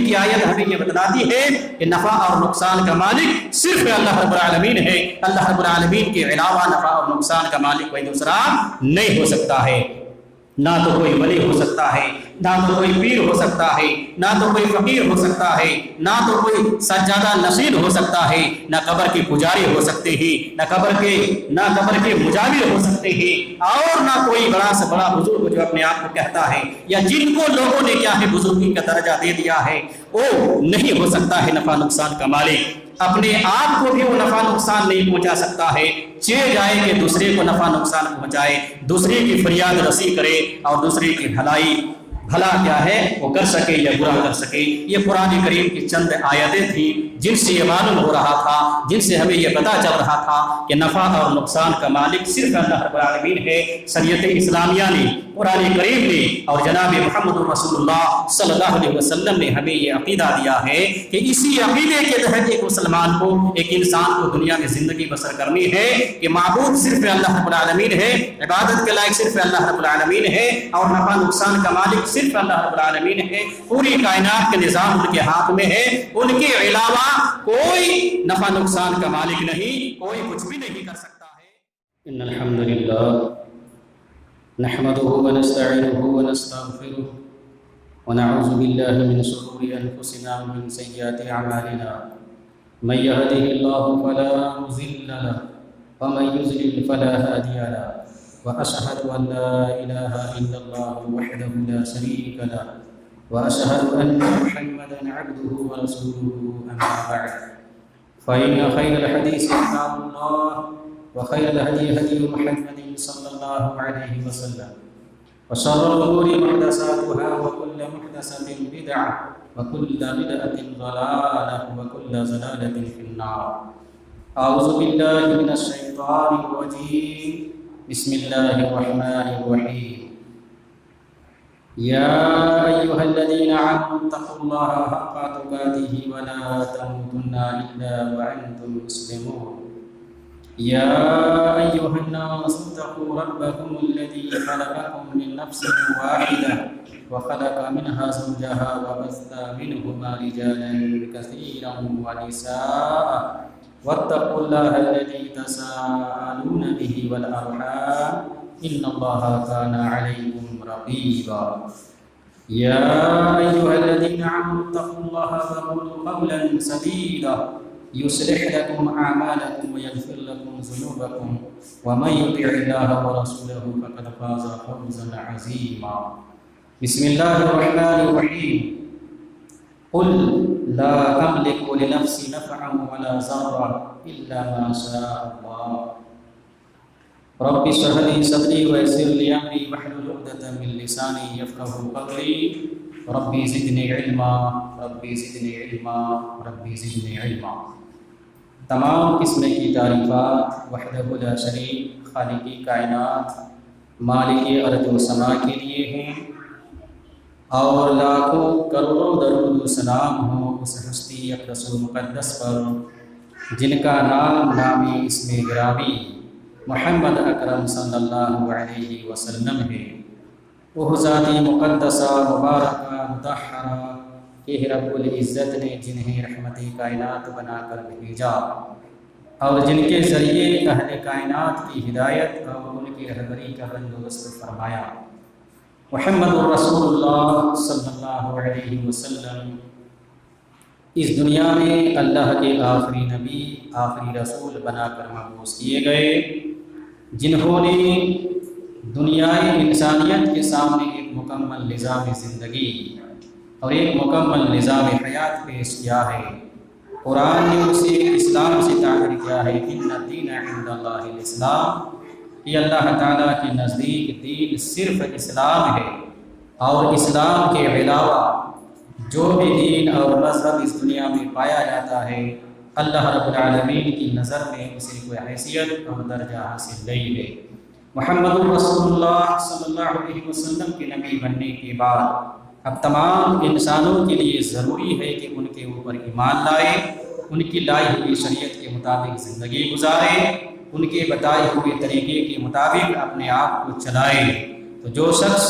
کی آیت ہمیں یہ بتلاتی ہے کہ نفع اور نقصان کا مالک صرف اللہ رب العالمین ہے. اللہ رب العالمین کے علاوہ نفع اور نقصان کا مالک کوئی دوسرا نہیں ہو سکتا ہے. نہ تو کوئی ولی ہو سکتا ہے، نہ تو کوئی پیر ہو سکتا ہے، نہ تو کوئی فقیر ہو سکتا ہے، نہ تو کوئی سجادہ نشین ہو سکتا ہے، نہ قبر کے پجاری ہو سکتے ہیں، نہ قبر کے مجاور ہو سکتے ہیں، اور نہ کوئی بڑا سے بڑا بزرگ جو اپنے آپ کو کہتا ہے یا جن کو لوگوں نے کیا ہے بزرگی کا درجہ دے دیا ہے، وہ نہیں ہو سکتا ہے نفع نقصان کا مالک. اپنے آپ کو بھی وہ نفع نقصان نہیں پہنچا سکتا ہے. جائے کہ دوسرے کو نفع نقصان پہنچائے، دوسرے کی فریاد رسی کرے اور دوسرے کی بھلا کیا ہے وہ کر سکے یا برا کر سکے. یہ قرآن کریم کی چند آیتیں تھیں جن سے یہ معلوم ہو رہا تھا، جن سے ہمیں یہ پتہ چل رہا تھا کہ نفع اور نقصان کا مالک صرف اللہ رب العالمین ہے. شریعت اسلامیہ نے، قرآن کریم نے اور جناب محمد رسول اللہ صلی اللہ علیہ وسلم نے ہمیں یہ عقیدہ دیا ہے کہ اسی عقیدے کے تحت ایک مسلمان کو، ایک انسان کو دنیا میں زندگی بسر کرنی ہے کہ معبود صرف اللہ رب العالمین ہے، عبادت کے لائق صرف اللہ رب العالمین ہے، اور نفع نقصان کا مالک صرف اللہ رب العالمین ہے. پوری کائنات کے نظام ان کے ہاتھ میں ہے، ان کے علاوہ کوئی نفع نقصان کا مالک نہیں، کوئی کچھ بھی نہیں کر سکتا ہے. ان الحمد للہ نحمده ونستعینه ونستغفره ونعوذ باللہ من شرور انفسنا ومن سیئات اعمالنا. من يهده الله فلا مضل له ومن يضلل فلا هادي له. واشهد ان لا اله الا الله وحده لا شريك له واشهد ان محمدا عبده ورسوله. اما بعد فان خير الحديث كتاب الله وخير الهدي هدي محمد صلى الله عليه وسلم وشر الامور محدثاتها وكل محدثه بدعه وكل بدعه ضلاله وكل ضلاله في النار. اعوذ بالله من الشيطان الرجيم. بسم الله الرحمن الرحيم. يا أيها الذين آمنوا اتقوا الله حق تقاته ولا تموتن إلا وأنتم مسلمون. يا أيها الناس اتقوا ربكم الذي خلقكم من نفس واحدة وخلق منها زوجها وبث منهما رجالا كثيرا ونساء واتقوا الله الذي تساءلون به والأرحام إن الله كان عليكم رقيبا. يا أيها الذين آمنوا اتقوا الله وقولوا قولا سديدا يصلح لكم أعمالكم ويغفر لكم ذنوبكم ومن يطع الله ورسوله فقد فاز فوزا عظيما. بسم الله الرحمن الرحيم. قل لا أملك لنفسي نفعا ولا ضرا إلا ما شاء الله. رب اشرح لي صدري ويسر لي أمري واحلل عقدة من لساني يفقهوا قولي. ربي زدني علما ربي زدني علما ربي زدني علما. تمام قسم کی تعریفات وحدہ لا شریک خالق کائنات مالک ارض و سما کے لیے ہیں، اور لاکھوں کروڑوں درود و سلام ہو اس ہستی اقدس و مقدس پر جن کا نام نامی اسم گرامی محمد اکرم صلی اللہ علیہ وسلم ہے. وہ ذاتی مقدسہ مبارکہ مطہرہ کہ رب العزت نے جنہیں رحمت کائنات بنا کر بھیجا اور جن کے ذریعے اہل کائنات کی ہدایت اور ان کی رہبری کا بندوبست فرمایا. محمد رسول اللہ صلی اللہ علیہ وسلم اس دنیا میں اللہ کے آخری نبی آخری رسول بنا کر مبعوث کیے گئے، جنہوں نے دنیائے انسانیت کے سامنے ایک مکمل نظام زندگی اور ایک مکمل نظام حیات پیش کیا ہے. قرآن نے اسے اسلام سے تعبیر کیا ہے ان الدین عند اللہ الاسلام، کہ اللہ تعالیٰ کے نزدیک دین صرف اسلام ہے، اور اسلام کے علاوہ جو بھی دین اور مذہب اس دنیا میں پایا جاتا ہے اللہ رب العالمین کی نظر میں اسے کوئی حیثیت اور درجہ حاصل نہیں ہے. محمد رسول اللہ صلی اللہ علیہ وسلم کے نبی بننے کے بعد اب تمام انسانوں کے لیے ضروری ہے کہ ان کے اوپر ایمان لائے، ان کی لائی ہوئی شریعت کے مطابق زندگی گزارے، ان کے بتائے ہوئے طریقے کے مطابق اپنے آپ کو چلائے. تو جو شخص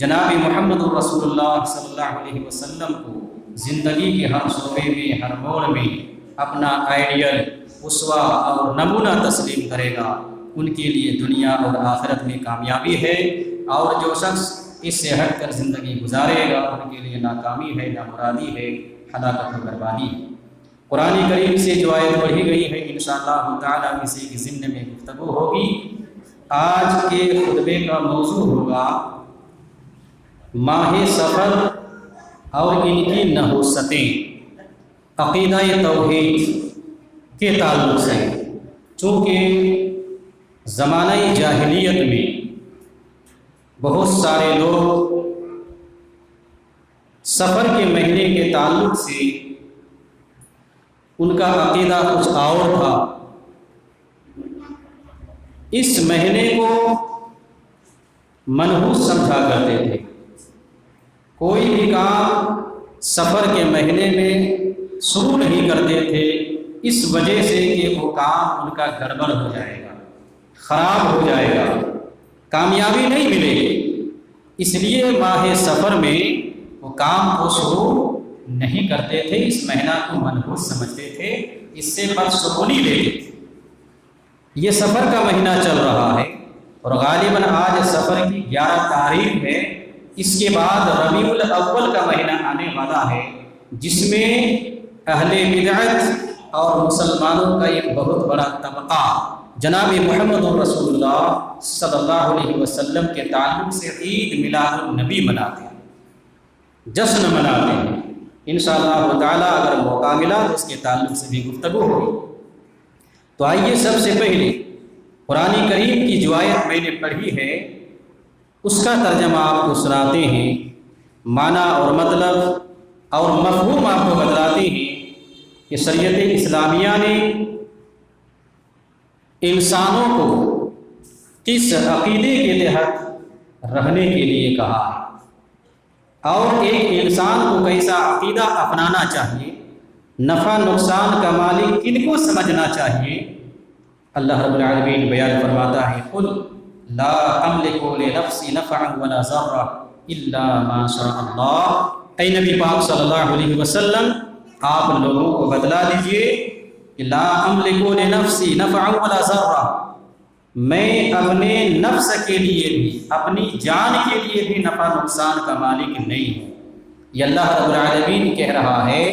جناب محمد رسول اللہ صلی اللہ علیہ وسلم کو زندگی کے ہر شعبے میں، ہر موڑ میں اپنا آئیڈیل، اسوہ اور نمونہ تسلیم کرے گا، ان کے لیے دنیا اور آخرت میں کامیابی ہے، اور جو شخص اس سے ہٹ کر زندگی گزارے گا ان کے لیے ناکامی ہے، نامرادی ہے، ہلاکت و بربادی ہے۔ قرآن کریم سے جو آیت پڑھی گئی ہے انشاءاللہ تعالیٰ اسی کے ضمن میں گفتگو ہوگی۔ آج کے خطبے کا موضوع ہوگا ماہ سفر اور ان کی نحوستیں، عقیدہ توحید کے تعلق سے۔ چونکہ زمانہ جاہلیت میں بہت سارے لوگ سفر کے مہینے کے تعلق سے ان کا عقیدہ کچھ اور تھا۔ اس مہینے کو منحوس سمجھا کرتے تھے، کوئی بھی کام سفر کے مہینے میں شروع نہیں کرتے تھے، اس وجہ سے کہ وہ کام ان کا گڑبڑ ہو جائے گا، خراب ہو جائے گا، کامیابی نہیں ملے گی، اس لیے ماہ سفر میں وہ کام کو شروع نہیں کرتے تھے، اس مہینہ کو منحوس سمجھتے تھے، اس سے بدسکونی لیتے تھے۔ یہ سفر کا مہینہ چل رہا ہے اور غالباً آج سفر کی 11 تاریخ ہے، اس کے بعد ربیع الاول کا مہینہ آنے والا ہے، جس میں اہل بدعت اور مسلمانوں کا ایک بہت بڑا طبقہ جناب محمد رسول اللہ صلی اللہ علیہ وسلم کے تعلق سے عید میلاد النبی مناتے ہیں، جشن مناتے ہیں۔ انشاءاللہ تعالیٰ اگر موقع ملا تو اس کے تعلق سے بھی گفتگو ہوگی۔ تو آئیے سب سے پہلے قرآن کریم کی جو آیت میں نے پڑھی ہے اس کا ترجمہ آپ کو سناتے ہیں، معنی اور مطلب اور مفہوم آپ کو بتلاتے ہیں کہ شریعت اسلامیہ نے انسانوں کو کس عقیدے کے تحت رہنے کے لیے کہا ہے، اور ایک انسان کو کیسا عقیدہ اپنانا چاہیے، نفع نقصان کا مالک کن کو سمجھنا چاہیے۔ اللہ رب العالمین بیان فرماتا ہے، قل لا املک لنفسی نفعا ولا ضرا الا ما شاء اللہ۔ اے نبی پاک صلی اللہ علیہ وسلم، آپ لوگوں کو بتلا دیجئے کہ لا املک لنفسی نفعا ولا ضرا، میں اپنے نفس کے لیے بھی، اپنی جان کے لیے بھی نفع نقصان کا مالک نہیں ہوں۔ یہ اللہ رب العالمین کہہ رہا ہے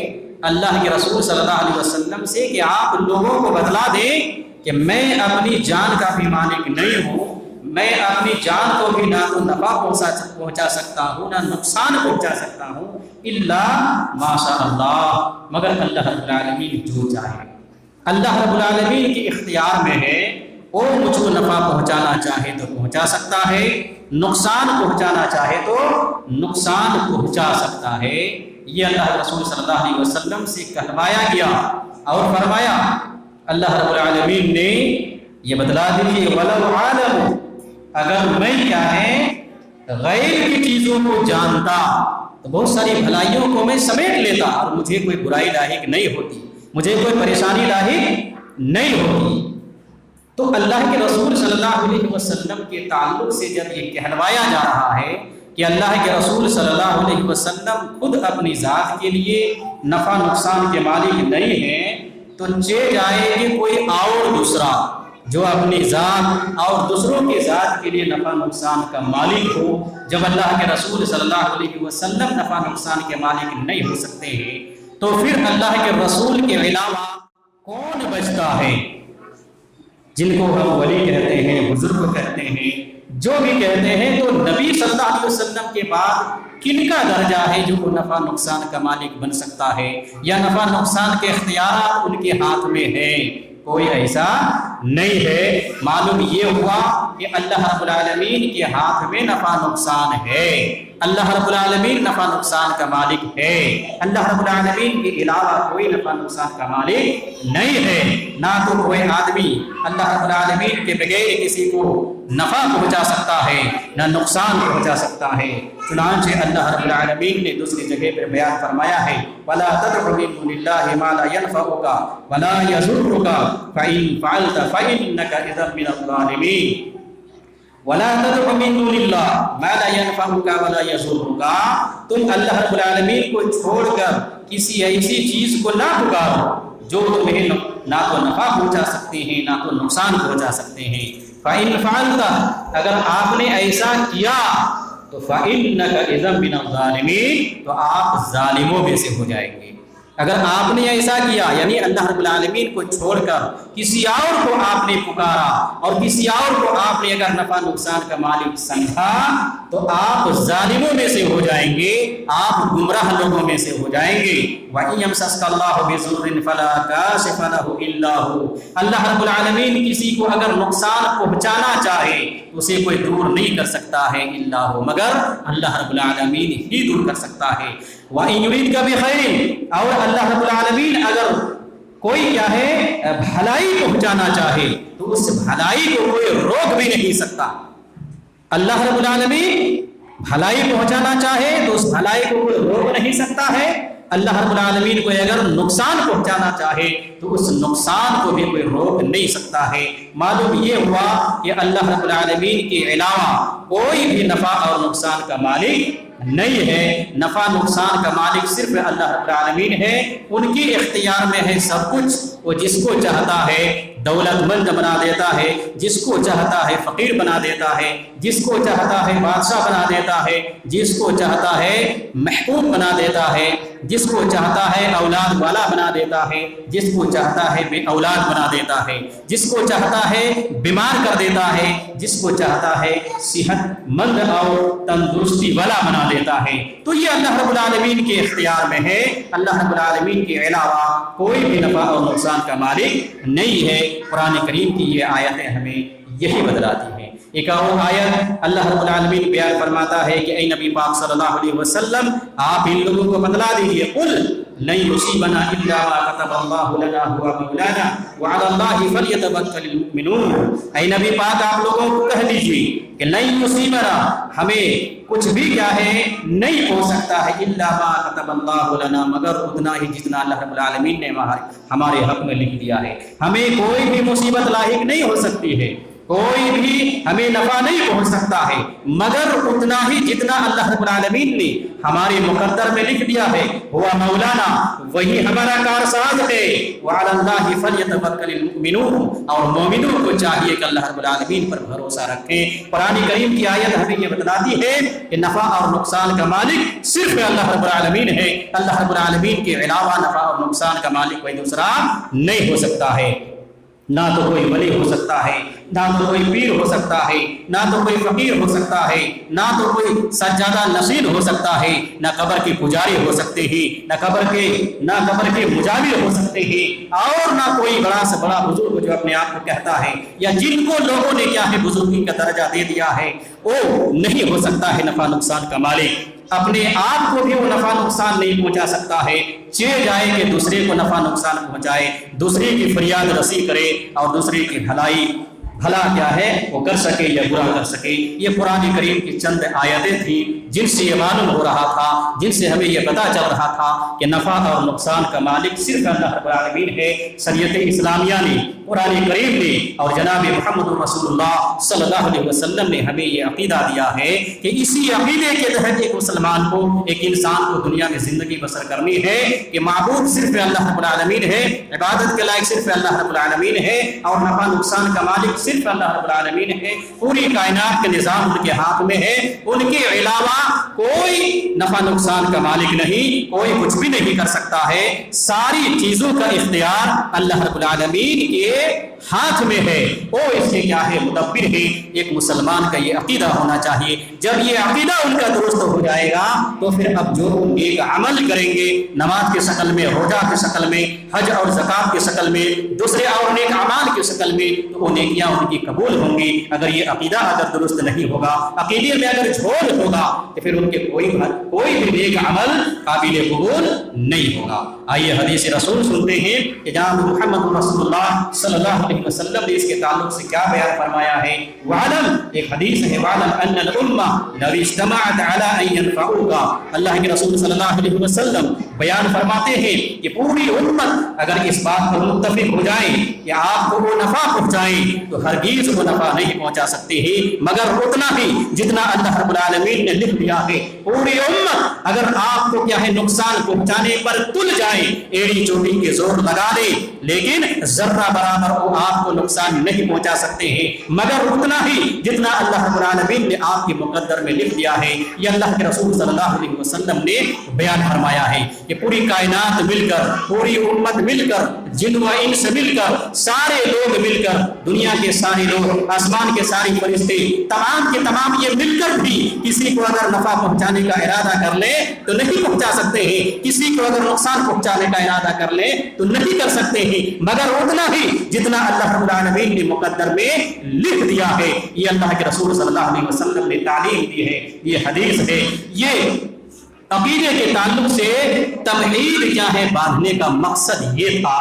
اللہ کے رسول صلی اللہ علیہ وسلم سے کہ آپ لوگوں کو بتلا دیں کہ میں اپنی جان کا بھی مالک نہیں ہوں، میں اپنی جان کو بھی نہ تو نفع پہنچا سکتا ہوں نہ نقصان پہنچا سکتا ہوں، الا ما شاء اللہ، مگر اللہ رب العالمین جو چاہے۔ اللہ رب العالمین کے اختیار میں ہے، وہ مجھ کو نفع پہنچانا چاہے تو پہنچا سکتا ہے، نقصان پہنچانا چاہے تو نقصان پہنچا سکتا ہے۔ یہ اللہ رسول صلی اللہ علیہ وسلم سے کہلوایا گیا اور فرمایا اللہ رب العالمین نے یہ بتلا دیجیے وَلَوْ عَالَمُ، اگر میں کیا ہے غیر کی چیزوں کو جانتا تو بہت ساری بھلائیوں کو میں سمیٹ لیتا اور مجھے کوئی برائی لاحق نہیں ہوتی، مجھے کوئی پریشانی لاحق نہیں ہوتی۔ تو اللہ کے رسول صلی اللہ علیہ وسلم کے تعلق سے جب یہ کہلوایا جا رہا ہے کہ اللہ کے رسول صلی اللہ علیہ وسلم خود اپنی ذات کے لیے نفع نقصان کے مالک نہیں ہیں، تو چہ جائے کہ کوئی اور دوسرا جو اپنی ذات اور دوسروں کے ذات کے لیے نفع نقصان کا مالک ہو۔ جب اللہ کے رسول صلی اللہ علیہ وسلم نفع نقصان کے مالک نہیں ہو سکتے ہیں تو پھر اللہ کے رسول کے علاوہ کون بچتا ہے؟ جن کو ہم ولی کہتے ہیں، بزرگ کہتے ہیں، جو بھی کہتے ہیں، تو نبی صلی اللہ علیہ وسلم کے بعد کن کا درجہ ہے جو وہ نفع نقصان کا مالک بن سکتا ہے یا نفع نقصان کے اختیارات ان کے ہاتھ میں ہیں؟ کوئی ایسا نہیں ہے۔ معلوم یہ ہوا کہ اللہ رب العالمین کے ہاتھ میں نفع نقصان ہے، اللہ رب العالمین نفع نقصان کا مالک ہے، اللہ رب العالمین کے علاوہ کوئی نفع نقصان کا مالک نہیں ہے۔ نہ تو کوئی آدمی اللہ رب العالمین کے بغیر کسی کو نفع پہنچا سکتا ہے نہ نقصان پہنچا سکتا ہے۔ چنانچہ اللہ رب العالمین نے دوسری جگہ پر بیان فرمایا ہے وَلَا تَدْعُ مِن دُونِ اللَّهِ مَا لَا يَنفَعُكَ وَلَا يَضُرُّكَ فَإِن فَعَلْتَ فَإِنَّكَ إِذًا مِنَ الظَّالِمِينَ۔ وَلَا تَدْعُ مِن دُونِ اللَّهِ مَا لَا يَنفَعُكَ وَلَا يَضُرُّكَ، تم اللہ رب العالمین کو چھوڑ کر کسی ایسی چیز کو نہ پکارو جو تمہیں نہ تو نفع پہنچا سکتے ہیں نہ تو نقصان پہنچا سکتے ہیں۔ فَإِنْ فَعَلْتَ، اگر آپ نے ایسا کیا تو فَإِنَّكَ إِذًا مِنَ الظَّالِمِينَ، تو آپ ظالموں میں سے ہو جائیں گے۔ اگر آپ نے ایسا کیا یعنی اللہ رب العالمین کو چھوڑ کر کسی اور کو آپ نے پکارا اور کسی اور کو آپ نے اگر نفع نقصان کا مالک سمجھا تو آپ ظالموں میں سے ہو جائیں گے، آپ گمراہ لوگوں میں سے ہو جائیں گے۔ وَإِن يَمْسَسْكَ اللَّهُ بِضُرٍّ فَلَا كَاشِفَ لَهُ إِلَّا هُوَ، اللہ رب العالمین کسی کو اگر نقصان پہنچانا چاہے تو اسے کوئی دور نہیں کر سکتا ہے الا هو، مگر اللہ رب العالمین ہی دور کر سکتا ہے۔ وَإِن يُرِدْكَ بِخَيْرٍ، اور اللہ رب العالمین اگر کوئی کیا ہے بھلائی پہنچانا چاہے تو اس بھلائی کو کوئی روک بھی نہیں سکتا۔ اللہ رب العالمین بھلائی پہنچانا چاہے تو اس بھلائی کو کوئی روک نہیں سکتا ہے، اللہ رب العالمین کو اگر نقصان پہنچانا چاہے تو اس نقصان کو بھی کوئی روک نہیں سکتا ہے۔ معلوم یہ ہوا کہ اللہ رب العالمین کے علاوہ کوئی بھی نفع اور نقصان کا مالک نہیں ہے، نفع نقصان کا مالک صرف اللہ رب العالمین ہے، ان کی اختیار میں ہے سب کچھ، وہ جس کو چاہتا ہے دولت مند بنا دیتا ہے، جس کو چاہتا ہے فقیر بنا دیتا ہے، جس کو چاہتا ہے بادشاہ بنا دیتا ہے، جس کو چاہتا ہے محکوم بنا دیتا ہے، جس کو چاہتا ہے اولاد والا بنا دیتا ہے، جس کو چاہتا ہے بے اولاد بنا دیتا ہے، جس کو چاہتا ہے بیمار کر دیتا ہے، جس کو چاہتا ہے صحت مند اور تندرستی والا بنا دیتا ہے۔ تو یہ اللہ رب العالمین کے اختیار میں ہے، اللہ رب العالمین کے علاوہ کوئی بھی نفع اور نقصان کا مالک نہیں ہے۔ قرآن کریم کی یہ آیتیں ہمیں یہی بتلاتی ہیں۔ ایک اور آیت اللہ رب العالمین بیان فرماتا ہے کہ اے نبی پاک صلی اللہ علیہ وسلم آپ ان لوگوں کو بتلا دیجیے، قل لن یصیبنا الا ما كتب اللہ لنا هو مولانا وعلى اللہ فلیتوکل المؤمنون، اے نبی پاک آپ لوگوں کو کہہ دیجیے کہ لن یصیبنا، ہمیں کچھ بھی کیا ہے نہیں ہو سکتا ہے، الا ما كتب اللہ لنا، مگر اتنا ہی جتنا اللہ رب العالمین نے ہمارے حق میں لکھ دیا ہے۔ ہمیں کوئی بھی مصیبت لاحق نہیں ہو سکتی ہے، کوئی بھی ہمیں نفع نہیں پہنچ سکتا ہے، مگر اتنا ہی جتنا اللہ رب العالمین نے ہمارے مقدر میں لکھ دیا ہے، ہوا مولانا، وہی ہمارا کارساز ہے، وعلی اللہ فلیتوکل المؤمنون، اور مومنوں کو چاہیے کہ اللہ رب العالمین پر بھروسہ رکھیں۔ قرآن کریم کی آیت ہمیں یہ بتلاتی ہے کہ نفع اور نقصان کا مالک صرف اللہ رب العالمین ہے، اللہ رب العالمین کے علاوہ نفع اور نقصان کا مالک کوئی دوسرا نہیں ہو سکتا ہے۔ نہ تو کوئی ولی ہو سکتا ہے، نہ تو کوئی پیر ہو سکتا ہے، نہ تو کوئی فقیر ہو سکتا ہے، نہ تو کوئی سجادہ نشین ہو سکتا ہے، نہ قبر کے پجاری ہو سکتے ہیں، نہ قبر کے مجاور ہو سکتے ہیں، اور نہ کوئی بڑا سے بڑا بزرگ جو اپنے آپ کو کہتا ہے یا جن کو لوگوں نے کیا ہے بزرگی کا درجہ دے دیا ہے، وہ نہیں ہو سکتا ہے نفع نقصان کا مالک۔ اپنے آپ کو بھی وہ نفع نقصان نہیں پہنچا سکتا ہے، چاہے جائے کہ دوسرے کو نفع نقصان پہنچائے، دوسرے کی فریاد رسی کرے اور دوسرے کی بھلا کیا ہے وہ کر سکے یا برا کر سکے۔ یہ قرآن کریم کی چند آیتیں تھیں جن سے یہ معلوم ہو رہا تھا، جن سے ہمیں یہ پتہ چل رہا تھا کہ نفع اور نقصان کا مالک صرف اللہ رب العالمین ہے۔ شریعت اسلامیہ نے، قرآن کریم نے اور جناب محمد رسول اللہ صلی اللہ علیہ وسلم نے ہمیں یہ عقیدہ دیا ہے کہ اسی عقیدے کے تحت ایک مسلمان کو، ایک انسان کو دنیا میں زندگی بسر کرنی ہے کہ معبود صرف اللہ رب العالمین ہے، عبادت کے لائق صرف اللہ رب العالمین ہے، اور نفع نقصان کا مالک صرف اللہ رب العالمین ہے۔ پوری کائنات کے نظام ان کے ہاتھ میں ہے، ان کے علاوہ کوئی نفع نقصان کا مالک نہیں، کوئی کچھ بھی نہیں کر سکتا ہے۔ ساری چیزوں کا اختیار اللہ رب العالمین کے ہاتھ میں ہے، وہ اس کے کیا ہے مدبر ہے۔ ایک مسلمان کا یہ عقیدہ ہونا چاہیے۔ جب یہ عقیدہ ان کا درست ہو جائے گا تو پھر اب جو ایک عمل کریں گے، نماز کی شکل میں، روزہ کی شکل میں، حج اور زکات کی شکل میں، دوسرے اور نیک اعمال کی شکل میں، تو وہ نیکیاں ان کی قبول ہوں گی۔ اگر یہ عقیدہ اگر درست نہیں ہوگا، عقیدے میں اگر جھول ہوگا، تو پھر ان کے کوئی بھی نیک عمل قابل قبول نہیں ہوگا۔ آئیے حدیث رسول سنتے ہیں کہ جناب محمد رسول اللہ صلی اللہ علیہ وسلم نے اس کے تعلق سے کیا بیان فرمایا ہے۔ وعلم، ایک حدیث ہے، وعلم ان الامہ لو اجتمعت علی ان ينفعوک، اللہ کے رسول صلی اللہ علیہ وسلم بیان فرماتے ہیں کہ پوری امت اگر اس بات پر متفق ہو جائے کہ آپ کو وہ نفع پہنچائیں تو ہرگز وہ نفع نہیں پہنچا سکتے ہیں مگر اتنا ہی جتنا اللہ رب العالمین نے لکھ دیا ہے۔ پوری امت اگر آپ کو کیا ہے نقصان پہنچانے پر تل جائے، ایڑی چوٹی کے زور لگا دے، لیکن ذرہ برابر وہ آپ کو نقصان نہیں پہنچا سکتے ہیں مگر اتنا ہی جتنا اللہ رب العالمین نے آپ کے مقدر میں لکھ دیا ہے۔ یہ اللہ کے رسول صلی اللہ علیہ وسلم نے بیان فرمایا ہے کہ پوری کائنات مل کر، پوری امت مل کر، جن و انس مل کر، سارے لوگ مل کر، دنیا کے سارے لوگ، آسمان کے سارے فرشتے، تمام کے تمام یہ مل کر بھی کسی کو اگر نفع پہنچانے کا ارادہ کر لے تو نہیں پہنچا سکتے ہیں، کسی کو اگر نقصان پہنچانے کا ارادہ کر لے تو نہیں کر سکتے ہیں مگر اتنا ہی جتنا اللہ رب العالمین نے مقدر میں لکھ دیا ہے۔ یہ اللہ کے رسول صلی اللہ علیہ وسلم نے تعلیم دی ہے، یہ حدیث ہے۔ یہ عقیدے کے تعلق سے تمہید کیا ہے باندھنے کا مقصد یہ تھا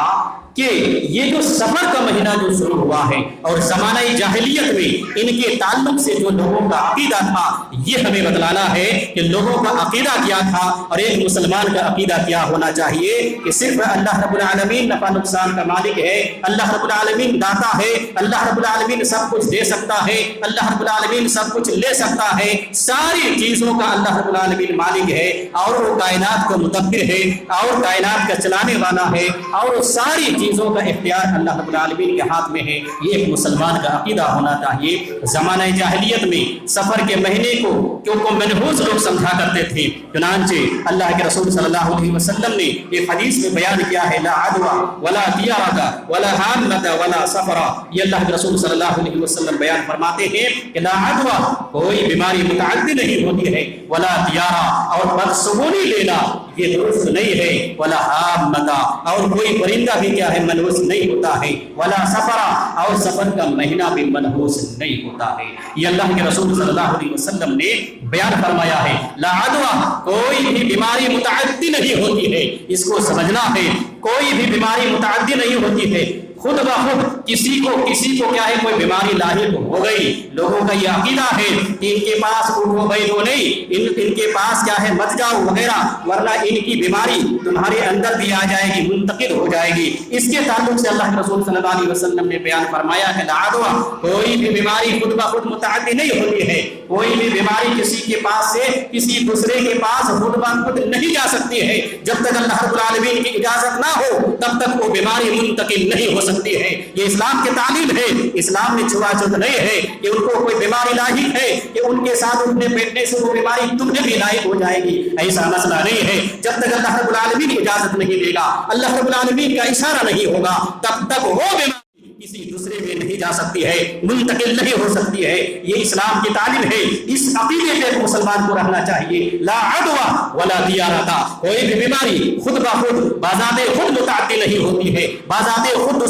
کہ یہ جو سفر کا مہینہ جو شروع ہوا ہے اور زمانہ جاہلیت میں ان کے تعلق سے جو لوگوں کا عقیدہ تھا یہ ہمیں بتلانا ہے کہ لوگوں کا عقیدہ کیا تھا اور ایک مسلمان کا عقیدہ کیا ہونا چاہیے کہ صرف اللہ رب العالمین نفع نقصان کا مالک ہے، اللہ رب العالمین داتا ہے، اللہ رب العالمین سب کچھ دے سکتا ہے، اللہ رب العالمین سب کچھ لے سکتا ہے، ساری چیزوں کا اللہ رب العالمین مالک ہے اور وہ کائنات کا مدبر ہے اور کائنات کا چلانے والا ہے اور ساری چیزوں کا اختیار اللہ رب العالمین کے ہاتھ میں ہے۔ یہ ایک مسلمان کا عقیدہ ہونا چاہیے۔ زمانہ جاہلیت میں سفر کے مہینے کو کیونکہ منحوس لوگ سمجھا کرتے تھے، چنانچہ اللہ کے رسول صلی اللہ علیہ وسلم نے ایک حدیث میں بیان کیا ہے لا عدوى ولا طیارۃ ولا حامۃ ولا سفر۔ یہ اللہ کے رسول صلی اللہ علیہ وسلم بیان فرماتے ہیں کہ لا عدوى کوئی بیماری متعدی نہیں ہوتی ہے، ولا طیارہ اور بدسگونی لینا یہ درست نہیں ہے، ولا حامۃ اور کوئی پرندہ بھی کیا ہے منحوس نہیں ہوتا ہے، ولا سفر اور سفر کا مہینہ بھی منحوس نہیں ہوتا ہے۔ یہ اللہ کے رسول صلی اللہ علیہ وسلم نے بیان فرمایا ہے لا عدوى کوئی بھی بیماری متعدی نہیں ہوتی ہے، اس کو سمجھنا ہے، کوئی بھی بیماری متعدی نہیں ہوتی ہے، خود بخود کسی کو کیا ہے کوئی بیماری لاحق ہو گئی، لوگوں کا یہ عقیدہ ہے کہ ان کے پاس اٹھو بیٹھو نہیں، ان کے پاس کیا ہے مت جاؤ وغیرہ، ورنہ ان کی بیماری تمہارے اندر بھی آ جائے گی، منتقل ہو جائے گی۔ اس کے تعلق سے اللہ کے رسول صلی اللہ علیہ وسلم نے بیان فرمایا کہ لا عدوى کوئی بھی بیماری خود بخود متعدی نہیں ہوتی ہے، کوئی بھی بیماری کسی کے پاس سے کسی دوسرے کے پاس خود بخود نہیں جا سکتی ہے، جب تک اللہ رب العالمین کی اجازت نہ ہو تب تک وہ بیماری منتقل نہیں ہو سکتی ہے۔ یہ اسلام کی تعلیم ہے، اسلام میں چھوا چھوت نہیں ہے کہ ان کو کوئی بیماری لاحق ہے کہ ان کے ساتھ اٹھنے بیٹھنے سے وہ بیماری تمہیں بھی لاحق ہو جائے گی، ایسا مسئلہ نہیں ہے۔ جب تک اللہ رب العالمین اجازت نہیں دے گا، اللہ رب العالمین کا اشارہ نہیں ہوگا، تب تک وہ بیماری کسی دوسرے میں نہیں جا سکتی ہے، منتقل نہیں ہو سکتی ہے۔ یہ اسلام کی تعلیم ہے، اس عقیدے پہ مسلمان کو رہنا چاہیے۔ لا عدوى ولا طیارۃ کوئی بھی بیماری خود بخود بذات خود متعدی نہیں ہوتی ہے، بذات خود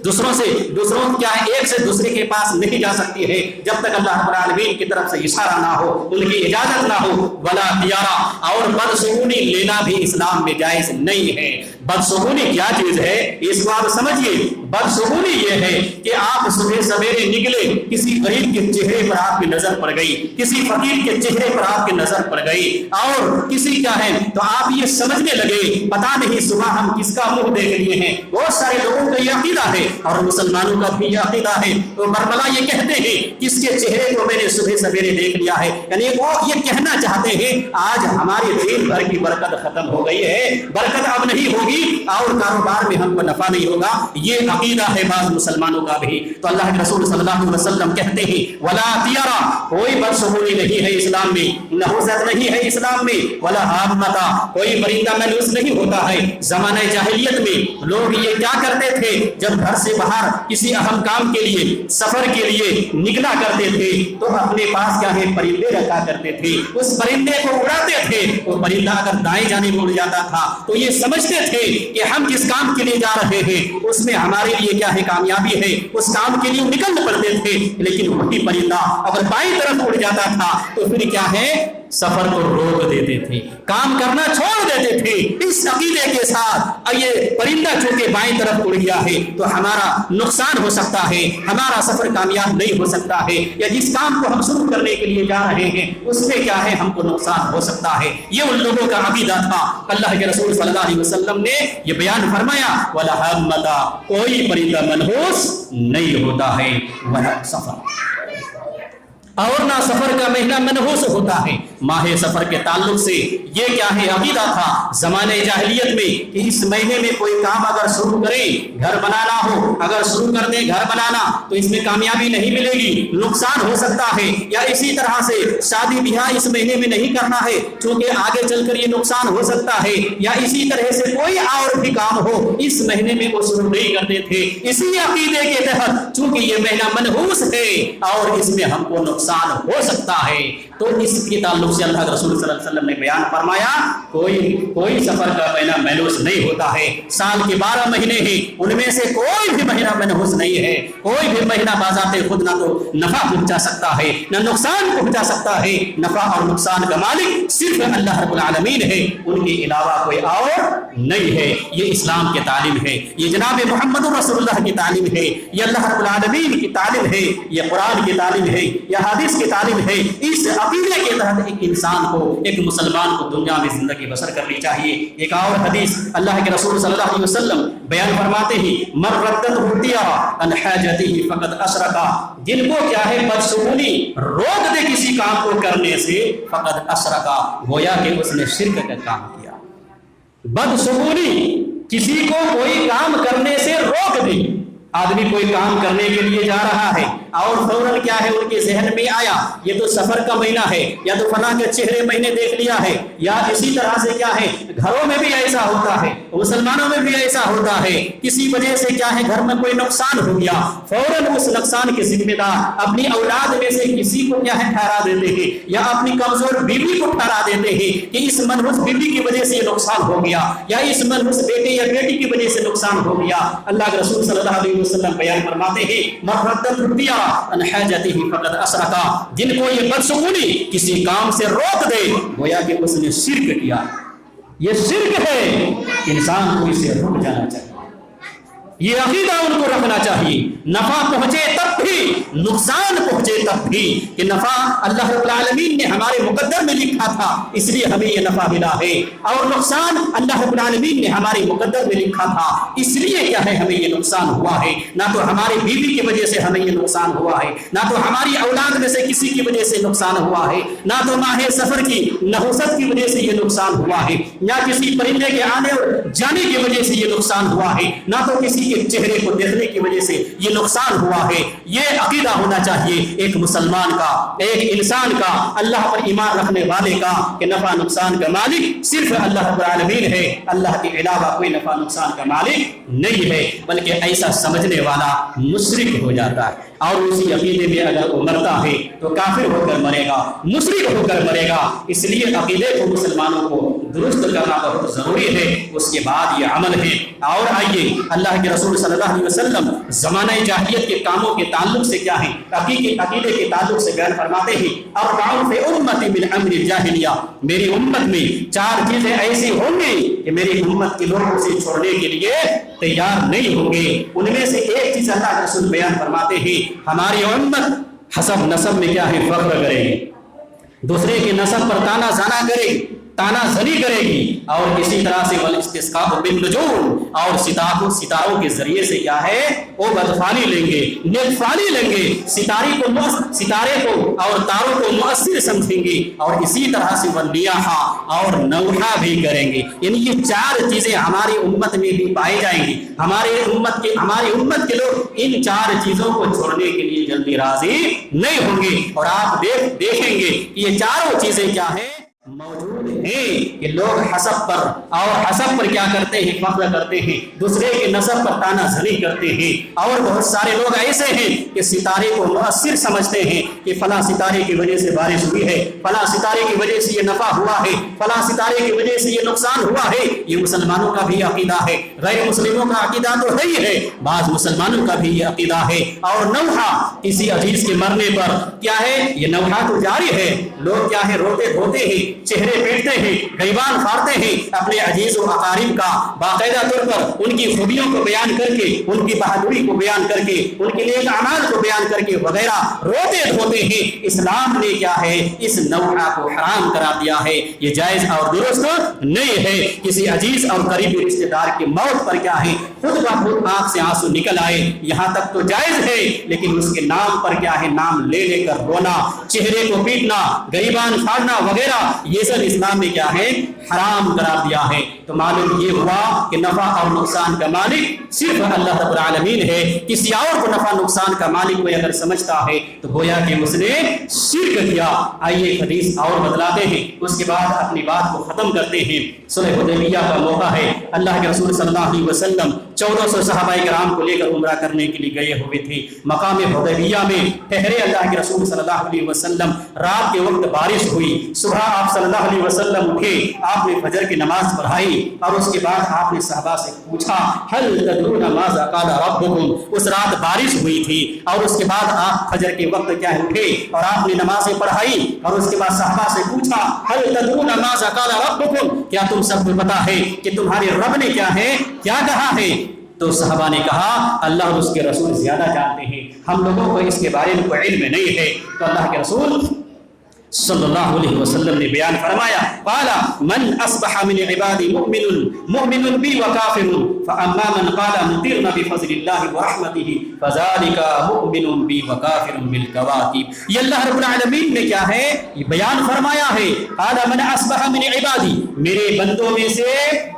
دوسروں کیا ہے ایک سے دوسرے کے پاس نہیں جا سکتی ہے جب تک اللہ رب العالمین کی طرف سے اشارہ نہ ہو، ان کی اجازت نہ ہو۔ ولا طیارہ اور بدسگونی لینا بھی اسلام میں جائز نہیں ہے۔ بدسگونی کیا چیز ہے اس کو آپ سمجھیے۔ بدسگونی یہ ہے کہ آپ صبح سویرے نکلے، کسی غریب کے چہرے پر آپ کی نظر پڑ گئی، کسی فقیر کے چہرے پر آپ کی نظر پڑ گئی اور کسی کیا ہے تو آپ یہ سمجھنے لگے پتا نہیں صبح ہم کس کا منہ دیکھ لیے ہیں۔ بہت سارے لوگوں کا یہ عقیدہ ہے اور مسلمانوں کا بھی یہ عقیدہ ہے، تو برملا یہ کہتے ہیں کس کے چہرے کو میں نے صبح سویرے دیکھ لیا ہے، یعنی وہ یہ کہنا چاہتے ہیں آج ہماری دین بھر کی برکت ختم ہو گئی ہے، برکت اب نہیں ہوگی اور کاروبار میں ہم کو نفع نہیں ہوگا۔ یہ عقیدہ ہے بعض مسلمانوں کا بھی۔ تو اللہ کے رسول صلی اللہ علیہ وسلم کہتے ہیں ولا طیارہ کوئی بدسگونی نہیں ہے اسلام میں، نحوست نہیں ہے اسلام میں، ولا حامۃ کوئی پرندہ منحوس نہیں ہوتا ہے۔ زمانہ جاہلیت میں لوگ یہ کیا کرتے تھے جب گھر سے باہر کسی اہم کام کے لیے سفر کے لیے نکلا کرتے تھے تو اپنے پاس کیا ہے پرندے رکھا کرتے تھے، اس پرندے کو اڑاتے تھے۔ وہ پرندہ اگر دائیں جانب اڑ جاتا تھا تو یہ سمجھتے تھے کہ ہم جس کام کے لیے جا رہے ہیں اس میں ہمارے لیے کیا ہے کامیابی ہے، اس کام کے لیے نکل پڑتے تھے۔ لیکن وہی پرندہ اگر بائیں طرف اڑ جاتا تھا تو پھر کیا ہے سفر کو روک دیتے تھے، کام کرنا چھوڑ دیتے تھے اس عقیدے کے ساتھ یہ پرندہ چونکہ بائیں طرف اڑ گیا ہے تو ہمارا نقصان ہو سکتا ہے، ہمارا سفر کامیاب نہیں ہو سکتا ہے، یا جس کام کو ہم شروع کرنے کے لیے جا رہے ہیں اس میں کیا ہے ہم کو نقصان ہو سکتا ہے۔ یہ ان لوگوں کا عقیدہ تھا۔ اللہ کے رسول صلی اللہ علیہ وسلم نے یہ بیان فرمایا وَلَا هَمَّةَ، کوئی پرندہ منحوس نہیں ہوتا ہے، وَلَا سفر، اور نہ سفر کا مہینہ منحوس ہوتا ہے۔ ماہ سفر کے تعلق سے یہ کیا ہے عقیدہ تھا زمانے جاہلیت میں کہ اس مہینے میں کوئی کام اگر شروع کریں، گھر بنانا ہو، اگر شروع کر دیں گھر بنانا تو اس میں کامیابی نہیں ملے گی، نقصان ہو سکتا ہے، یا اسی طرح سے شادی بیاہ اس مہینے میں نہیں کرنا ہے چونکہ آگے چل کر یہ نقصان ہو سکتا ہے، یا اسی طرح سے کوئی اور بھی کام ہو اس مہینے میں وہ شروع نہیں کرتے تھے۔ اسی عقیدے کے تحت چونکہ یہ مہینہ منحوس ہے اور اس میں ہم کو نقصان ہو سکتا ہے، تو اس کے تعلق سے اللہ کے رسول صلی اللہ علیہ وسلم نے بیان فرمایا کوئی سفر کا مہینہ منحوس نہیں ہوتا ہے۔ سال کے 12 مہینے ہیں، ان میں سے کوئی بھی مہینہ منحوس نہیں ہے، کوئی بھی مہینہ بذات خود نہ تو نفع پہنچا سکتا ہے نہ نقصان پہنچا سکتا ہے۔ نفع اور نقصان کا مالک صرف اللہ رب العالمین ہے، ان کے علاوہ کوئی اور نہیں ہے۔ یہ اسلام کی تعلیم ہے، یہ جناب محمد رسول اللہ کی تعلیم ہے، یہ اللہ رب العالمین کی تعلیم ہے، یہ قرآن کی تعلیم ہے، یہ حدیث کی تعلیم ہے۔ اس عقیدے کے تحت ایک انسان کو، ایک مسلمان کو دنیا میں زندگی بسر کرنی چاہیے۔ ایک اور حدیث اللہ کے رسول صلی اللہ علیہ وسلم بیان فرماتے ہیں من ردت ہدیہ عن حاجتہ فقد اشرکا، جن کو کیا ہے بدشگونی روک دے کسی کام کو کرنے سے فقد اشرکا، گویا کہ اس نے شرک کا کام کیا۔ بدشگونی کسی کو کوئی کام کرنے سے روک دی، آدمی کوئی کام کرنے کے لیے جا رہا ہے اور فوراً کیا ہے ان کے ذہن میں آیا یہ تو سفر کا مہینہ ہے، یا تو فلاں کے چہرے مہینے دیکھ لیا ہے، یا اسی طرح سے کیا ہے گھروں میں بھی ایسا ہوتا ہے، مسلمانوں میں بھی ایسا ہوتا ہے، کسی وجہ سے کیا ہے گھر میں کوئی نقصان ہو گیا، فوراً اس نقصان کے ذمہ دار اپنی اولاد میں سے کسی کو کیا ہے ٹھہرا دیتے ہیں، یا اپنی کمزور بیوی کو ٹھہرا دیتے ہیں کہ اس منحوس بیوی کی وجہ سے یہ نقصان ہو گیا، یا اس منحوس بیٹے یا بیٹی کی وجہ سے نقصان ہو گیا۔ اللہ کے رسول صلی اللہ علیہ وسلم بیان فرماتے ہیں من ردت ہدیہ عن حاجتہ فقد اشرکا، جن کو یہ بدشگونی کسی کام سے روک دے گویا کہ اس نے شرک کیا۔ یہ شرک ہے، انسان کو اسے رک جانا چاہیے، یہ عقیدہ ان کو رکھنا چاہیے۔ نفع پہنچے تب بھی، نقصان پہنچے تب بھی، کہ نفع اللہ رب العالمین نے ہمارے مقدر میں لکھا تھا اس لیے ہمیں یہ نفع ملا ہے، اور نقصان اللہ رب العالمین نے ہمارے مقدر میں لکھا تھا اس لیے کیا ہے ہمیں یہ نقصان ہوا ہے۔ نہ تو ہماری بیوی کی وجہ سے ہمیں یہ نقصان ہوا ہے، نہ تو ہماری اولاد میں سے کسی کی وجہ سے نقصان ہوا ہے، نہ تو ماہ سفر کی نحوست کی وجہ سے یہ نقصان ہوا ہے، یا کسی پرندے کے آنے اور جانے کی وجہ سے یہ نقصان ہوا ہے، نہ تو کسی کے چہرے کو دیکھنے کی وجہ سے یہ نقصان ہوا ہے۔ یہ عقیدہ ہونا چاہیے ایک مسلمان کا، ایک انسان کا، اللہ پر ایمان رکھنے والے کا، کہ نفع نقصان کا مالک صرف اللہ رب العالمین ہے، اللہ کے علاوہ کوئی نفع نقصان کا مالک نہیں ہے، بلکہ ایسا سمجھنے والا مشرک ہو جاتا ہے، اور اسی عقیدے میں اگر وہ مرتا ہے تو کافر ہو کر مرے گا، مشرک ہو کر مرے گا۔ اس لیے عقیدے کو مسلمانوں کو درست کرنا بہت ضروری ہے، اس کے بعد یہ عمل ہے۔ اور آئیے اللہ کے رسول صلی اللہ علیہ وسلم زمانہ جاہلیت کے کاموں کے تعلق سے کیا ہے عقیدے کے تعلق سے بیان فرماتے ہیں اربع فی امتی من امر الجاہلیہ، میری امت میں 4 چیزیں ایسی ہوں گی کہ میری امت کے لوگ اسے چھوڑنے کے لیے تیار نہیں ہوں گے۔ ان میں سے ایک چیز اللہ کے رسول بیان فرماتے ہیں ہماری امت حسب نسب میں کیا ہے فخر کرے گی، دوسرے کے نسب پر تانا زنا کرے گی، تانا زنی کرے گی، اور اسی طرح سے والاستسقاء بالنجوم، اور ستاروں کے ذریعے سے کیا ہے وہ بدفانی لیں گے، نیکفانی لیں گے، ستارے کو اور تاروں کو مؤثر سمجھیں گے، اور اسی طرح سے والریاح اور نوحہ بھی کریں گے۔ یعنی یہ 4 چیزیں ہماری امت میں بھی پائی جائیں گی۔ ہماری امت کے لوگ ان 4 چیزوں کو چھوڑنے کے لیے جلدی راضی نہیں ہوں گے، اور آپ دیکھیں گے یہ چاروں چیزیں کیا ہیں موجود ہیں کہ لوگ حسب پر اور حسب پر کیا کرتے ہیں؟ فخر کرتے ہیں، دوسرے کے نسب پر تانا زنی کرتے ہیں، اور بہت سارے لوگ ایسے ہیں کہ ستارے کو مؤثر سمجھتے ہیں کہ فلاں ستارے کی وجہ سے بارش ہوئی ہے، فلاں ستارے کی وجہ سے یہ نفع ہوا ہے، فلاں ستارے کی وجہ سے یہ نقصان ہوا ہے۔ یہ مسلمانوں کا بھی عقیدہ ہے، غیر مسلموں کا عقیدہ تو ہے ہی ہے، بعض مسلمانوں کا بھی یہ عقیدہ ہے۔ اور نوحہ کسی عزیز کے مرنے پر کیا ہے؟ یہ نوحہ تو جاری ہے، لوگ کیا ہے؟ روتے دھوتے ہیں، چہرے پیٹتے ہیں، گریبان پھاڑتے ہیں، اپنے عزیز و اقارب کا باقاعدہ طور پر ان کی خوبیوں کو بیان کر کے، ان کی بہادری کو بیان کر کے، ان کے نیک اعمال کو بیان کر کے وغیرہ روتے دھوتے ہیں۔ اسلام نے کیا ہے؟ اس نوحہ کو حرام کرا دیا ہے، یہ جائز اور درست نہیں ہے۔ کسی عزیز اور قریبی رشتے دار کی موت پر کیا ہے؟ خود بخود آنکھ سے آنسو نکل آئے، یہاں تک تو جائز ہے، لیکن اس کے نام پر کیا ہے؟ نام لے لے کر رونا، چہرے کو پیٹنا، گریبان پھاڑنا وغیرہ، یہ سب اسلام نے کیا ہے؟ حرام کرا دیا ہے۔ تو معلوم یہ ہوا کہ نفع اور نقصان کا مالک صرف اللہ رب العالمین ہے۔ کسی اور کو نفع نقصان کا مالک کوئی اگر سمجھتا ہے تو گویا کہ اس نے شرک کیا۔ آئیے ایک حدیث اور بتلاتے ہیں، اس کے بعد اپنی بات کو ختم کرتے ہیں۔ صلح حدیبیہ کا موقع ہے، اللہ کے رسول صلی اللہ علیہ وسلم 1400 صحابہ کرام کو لے کر عمرہ کرنے کے لیے گئے ہوئے تھے۔ مقام حدیبیہ میں ٹھہرے اللہ کے رسول صلی اللہ علیہ وسلم، رات کے وقت بارش ہوئی، صبح آپ صلی اللہ علیہ وسلم اٹھے، آپ نے فجر کی نماز پڑھائی، اور اس کے بعد آپ نے صحابہ سے پوچھا هل تدرون ماذا قال ربكم؟ اس رات بارش ہوئی تھی، اور اس کے بعد آپ فجر کے وقت کیا اٹھے اور آپ نے نمازیں پڑھائی، اور اس کے بعد صحابہ سے پوچھا هل تدرون ماذا قال ربكم؟ کیا تم سب کو پتا ہے کہ تمہارے رب نے کیا ہے، کیا کہا ہے؟ تو صحابہ نے کہا اللہ اور اس کے رسول زیادہ جانتے ہیں، ہم لوگوں کو اس کے بارے میں کوئی علم نہیں ہے۔ تو اللہ کے رسول صلی اللہ علیہ وسلم نے بیان فرمایا قال من اصبح من عبادی مؤمن بی وکافر فاما من قال مطرنا بفضل اللہ ورحمتہ فذلک مؤمن بی وکافر بالکواکب۔ یہ اللہ رب العالمین نے کیا ہے یہ بیان فرمایا ہے، قال من اصبح من عبادی، میرے بندوں میں سے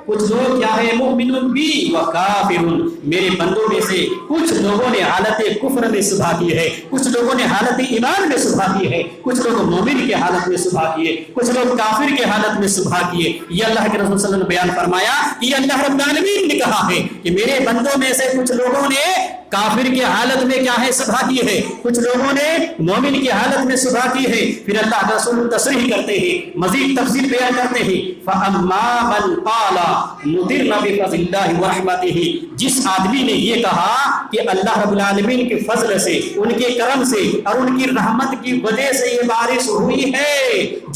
کچھ لوگ کیا ہے مؤمن بی وکافر، میرے بندوں میں سے کچھ لوگوں نے حالت کفر میں صبح کی ہے، کچھ لوگوں نے حالت ایمان میں صبح کی ہے، کچھ لوگ مومن کی حالت میں صبح کیے، کچھ لوگ کافر کی حالت میں صبح کیے۔ یہ اللہ کے رسول صلی اللہ علیہ وسلم نے بیان فرمایا کہ یہ اللہ رب العالمین نے کہا ہے کہ میرے بندوں میں سے کچھ لوگوں نے کافر کی حالت میں کیا ہے صبح کی ہے، کچھ لوگوں نے مومن کی حالت میں صبح کی ہے۔ پھر اللہ کے رسول تصریح کرتے ہیں، مزید تفصیل بیان کرتے ہیں فَأَمَّا مَنْ قَالَ مُطِرْنَا بِفَضْلِ اللَّهِ وَرَحْمَتِهِ، جس آدمی نے یہ کہا کہ اللہ رب العالمین کے فضل سے، ان کے کرم سے اور ان کی رحمت کی وجہ سے یہ بارش ہوئی ہے،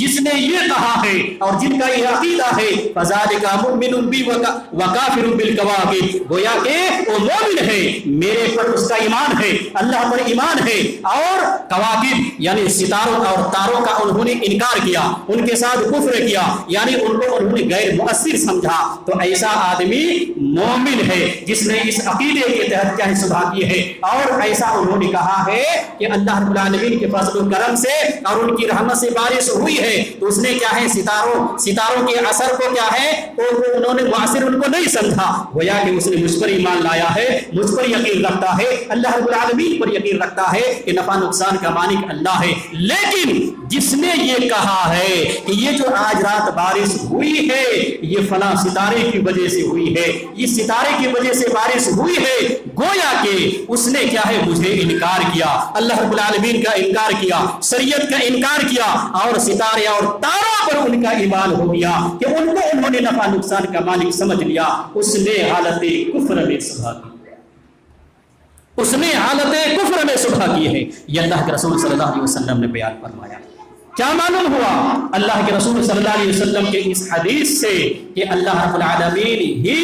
جس نے یہ کہا ہے اور جن کا یہ عقیدہ ہے فَذَلِكَ مُؤْمِنٌ بِي وَكَافِرٌ بِالْكَوَاكِبِ، گویا کہ وہ مومن ہے، میرے پر اس کا ایمان ہے، اللہ پر ایمان ہے، اور کواکب یعنی ستاروں اور تاروں کا انہوں نے انکار کیا، ان کے ساتھ کفر کیا، یعنی ان کو انہوں نے غیر مؤثر سمجھا، تو ایسا آدمی مومن ہے جس نے اس عقیدے کے تحت کیا صبح کی ہے۔ اور ایسا انہوں نے کہا ہے کہ اللہ رب العالمین کے فضل و کرم سے اور ان کی رحمت سے بارش ہوئی ہے، تو اس نے کیا ہے ستاروں کے اثر کو کیا ہے انہوں نے مؤثر ان کو نہیں سمجھا، گویا کہ اس نے مجھ پر ایمان لایا ہے، مجھ پر یقین رکھتا ہے، اللہ رب العالمین پر یقین رکھتا ہے کہ نفع نقصان کا مالک اللہ ہے۔ لیکن جس نے یہ کہا ہے کہ یہ جو آج رات بارش ہوئی ہے یہ فلاں ستارے کی وجہ سے ہوئی ہے، اس ستارے کی وجہ سے بارش ہوئی ہے، گویا کہ اس نے کیا ہے مجھے انکار کیا، اللہ رب العالمین کا انکار کیا، شریعت کا انکار کیا، اور ستارے اور تاروں پر ان کا ایمان ہو گیا کہ ان کو انہوں نے نفع نقصان کا مالک سمجھ لیا، اس نے حالت کفر میں صبح کی، اس نے حالت کفر میں صبح کی ہے۔ یہ اللہ کے رسول صلی اللہ علیہ وسلم نے بیان فرمایا۔ کیا معلوم ہوا اللہ کے رسول صلی اللہ علیہ وسلم کے اس حدیث سے کہ اللہ رب العالمین ہی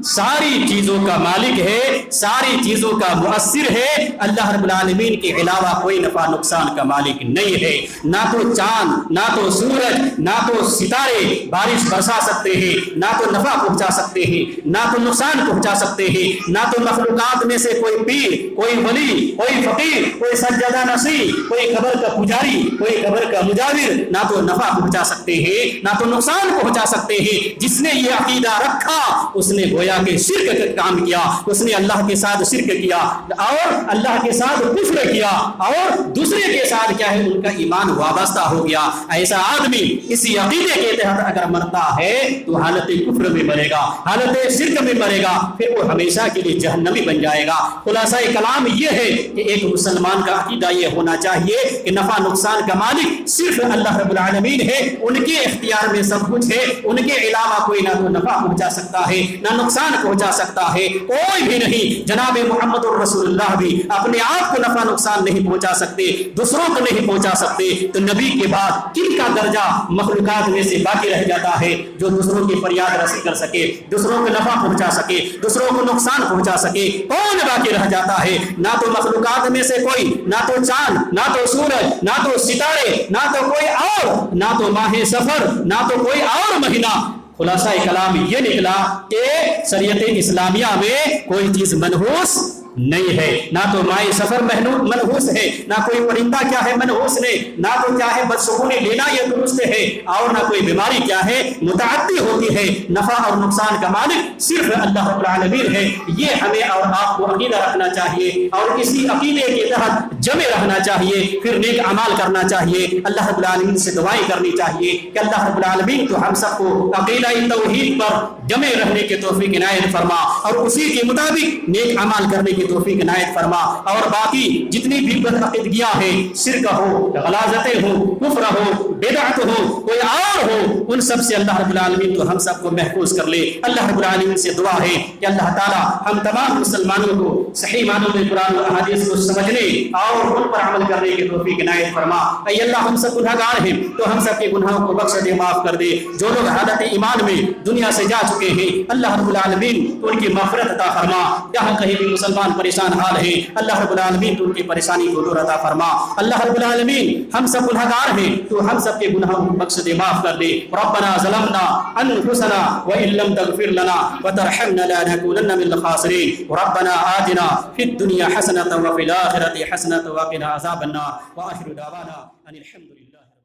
ساری چیزوں کا مالک ہے، ساری چیزوں کا مؤثر ہے، اللہ رب العالمین کے علاوہ کوئی نفع نقصان کا مالک نہیں ہے۔ نہ تو چاند، نہ تو سورج، نہ تو ستارے بارش برسا سکتے ہیں، نہ تو نفع پہنچا سکتے ہیں، نہ تو نقصان پہنچا سکتے ہیں، نہ تو مخلوقات میں سے کوئی پیر، کوئی ولی، کوئی فقیر، کوئی سجدہ نشین، کوئی قبر کا پجاری، کوئی کوئی قبر کا مجاور نہ تو نفع پہنچا سکتے ہیں نہ تو نقصان پہنچا سکتے ہیں۔ جس نے یہ عقیدہ رکھا اس نے گویا کہ شرک کا کام کیا، اس نے اللہ کے ساتھ شرک کیا اور اللہ کے ساتھ کفر کیا اور دوسرے کے ساتھ کیا ہے ان کا ایمان وابستہ ہو گیا۔ ایسا آدمی اسی عقیدے کے تحت اگر مرتا ہے تو حالت کفر میں مرے گا، حالت شرک میں مرے گا، پھر وہ ہمیشہ کے لیے جہنمی بن جائے گا۔ خلاصہ کلام یہ ہے کہ ایک مسلمان کا عقیدہ یہ ہونا چاہیے کہ نفع نقصان کا مالک صرف اللہ رب العالمین ہے، ان کے اختیار میں سب کچھ ہے، ان کے علاوہ کوئی نہ تو نفع پہنچا سکتا ہے نہ نقصان پہنچا سکتا ہے، کوئی بھی نہیں۔ جناب محمد الرسول اللہ بھی اپنے آپ کو نفع نقصان نہیں پہنچا سکتے، دوسروں کو نہیں پہنچا سکتے، تو نبی کے بعد کن کا درجہ مخلوقات میں سے باقی رہ جاتا ہے جو دوسروں کی فریاد رسی کر سکے، دوسروں کو نفع پہنچا سکے، دوسروں کو نقصان پہنچا سکے؟ کون باقی رہ جاتا ہے؟ نہ تو مخلوقات میں سے کوئی، نہ تو چاند، نہ تو سورج، نہ تو ستارے، نہ تو کوئی اور، نہ تو ماہ سفر، نہ تو کوئی اور مہینہ۔ خلاصہ کلام یہ نکلا کہ شریعت اسلامیہ میں کوئی چیز منحوس نہیں ہے، نہ تو مائع سفر منحوس ہے، نہ کوئی پرندہ کیا ہے منحوس ہے، نہ تو کیا ہے بدسکونی لینا یہ درست ہے، اور نہ کوئی بیماری کیا ہے متعدی ہوتی ہے۔ نفع اور نقصان کا مالک صرف اللہ رب العالمین ہے۔ یہ ہمیں اور آپ کو عقیدہ رکھنا چاہیے اور اسی عقیدے کے تحت جمع رہنا چاہیے، پھر نیک اعمال کرنا چاہیے، اللہ رب العالمین سے دعائیں کرنی چاہیے کہ اللہ رب العالمین تو ہم سب کو عقیدہ توحید پر جمع رہنے کی توفیق عنایت فرما اور اسی کے مطابق نیک اعمال کرنے کی توفیق عنایت فرما، اور باقی جتنی بھی بد عقیدگیاں ہیں، شرک ہو، غلاظتیں ہو، کفر ہو، بدعت ہو، کوئی اور ہو، ان سب سے اللہ رب العالمین تو ہم سب کو محفوظ کر لے۔ اللہ رب العالمین سے دعا ہے کہ اللہ تعالی ہم تمام مسلمانوں کو صحیح معنوں میں قرآن و احادیث کو سمجھنے اور ان پر عمل کرنے کی توفیق عنایت فرما۔ اے اللہ ہم سب گنہگار ہیں تو ہم سب کے گناہوں کو بخش دے، معاف کر دے۔ جو لوگ حالت ایمان میں دنیا سے جا چکے ہیں اللہ رب العالمین تو ان کی مغفرت عطا فرما۔ جہاں کہیں بھی مسلمان پریشان حال ہے اللہ رب العالمین تو ان کی پریشانی کو دور عطا فرما۔ اللہ رب العالمین ہم سب گنہگار ہیں تو ہم سب کے گناہوں کو بخش دے، معاف کر دے۔ ربنا ظلمنا انفسنا وان لم تغفر لنا وترحمنا لنكونن من الخاسرين ربنا آتنا في الدنيا حسنة وفي الآخرة حسنة وقنا عذاب النار وآخر دعوانا ان الحمد لله۔